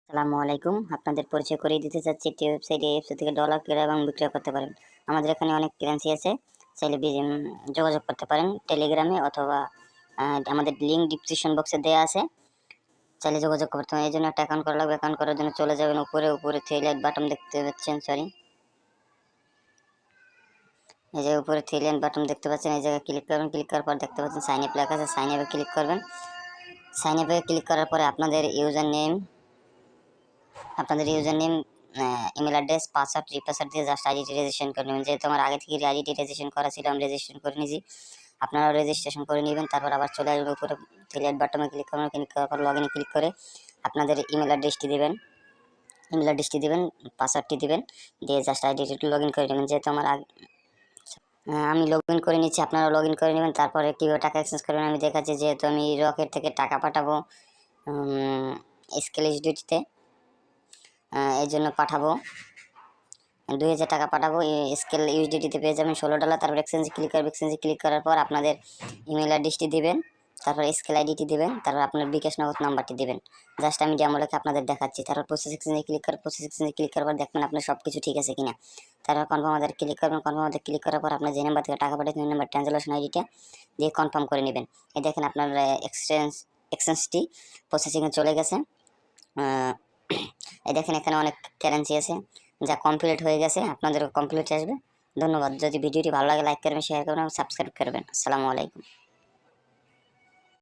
আসসালামু আলাইকুম। আপনাদের পরিচয় করিয়ে দিতে চাচ্ছি একটি ওয়েবসাইটে। এই ওয়েবসাইট থেকে ডলার ক্রয় এবং বিক্রয় করতে পারেন। আমাদের এখানে অনেক কারেন্সি আছে, চাইলে যোগাযোগ করতে পারেন টেলিগ্রামে অথবা আমাদের লিঙ্ক ডিসক্রিপশন বক্সে দেওয়া আছে, চাইলে যোগাযোগ করতে পারেন। এই জন্য একটা অ্যাকাউন্ট করা লাগবে। অ্যাকাউন্ট করার জন্য চলে যাবেন উপরে থ্রি লাইন বাটন দেখতে পাচ্ছেন, এই যে উপরে থ্রি লাইন বাটন দেখতে পাচ্ছেন, এই জায়গায় ক্লিক করবেন। ক্লিক করার পর দেখতে পাচ্ছেন সাইন আপ লেখা আছে, সাইন আপে ক্লিক করবেন। সাইন আপে ক্লিক করার পরে আপনাদের user name email address, password, re-password দিয়ে জাস্ট আইডিটি রেজিস্ট্রেশন করে নেবেন। যেহেতু আমার আগে থেকে আইডিটি রেজিস্ট্রেশন করা ছিল, আমি রেজিস্ট্রেশন করে নিয়েছি। আপনারাও রেজিস্ট্রেশন করে নেবেন। তারপর আবার চলে আসবেন উপরে থ্রি লাইন বাটনে ক্লিক করবেন। ক্লিক করার পর লগ ইনে ক্লিক করে আপনাদের ইমেল অ্যাড্রেসটি দিবেন, পাসওয়ার্ডটি দিবেন, দিয়ে জাস্ট আইডিটি লগ ইন করে নেবেন। যেহেতু আমি লগ ইন করে নিচ্ছি, আপনারাও লগ ইন করে নেবেন। তারপরে কীভাবে টাকা এক্সচেঞ্জ করবেন আমি দেখাচ্ছি। যেহেতু আমি রকেট থেকে টাকা পাঠাবো স্কেল এইচডিটিতে, এই জন্য পাঠাবো 2000 টাকা পাঠাবো। স্কেল ইউএসডিটিতে পেয়ে যাবেন $16। তারপর এক্সচেঞ্জে ক্লিক করার পর আপনাদের ইমেল অ্যাড্রেসটি দিবেন, তারপর স্কেল আইডিটি দিবেন, তারপর আপনার বিকাশ নগদ নাম্বারটি দিবেন। জাস্ট আমি ডেমো লেখা আপনাদের দেখাচ্ছি। তারপর প্রসেস এক্সচেঞ্জে ক্লিক করার পর দেখবেন আপনার সব কিছু ঠিক আছে কিনা। তারপর কনফার্ম ক্লিক করবেন। কনফার্ম ক্লিক করার পর আপনার যে নাম্বার থেকে টাকা পাঠাচ্ছেন ওই নাম্বার ট্রানজ্যাকশন আইডিটা দিয়ে কনফার্ম করে নেবেন। এই দেখেন আপনার এক্সচেঞ্জটি প্রসেসিংয়ে চলে গেছে। এই দেখেন এখানে অনেক কারেন্সি আছে যা কমপ্লিট হয়ে গেছে, আপনাদেরও কমপ্লিট আসবে। ধন্যবাদ। যদি ভিডিওটি ভালো লাগে লাইক করবেন, শেয়ার করবেন এবং সাবস্ক্রাইব করবেন। আসসালামু আলাইকুম।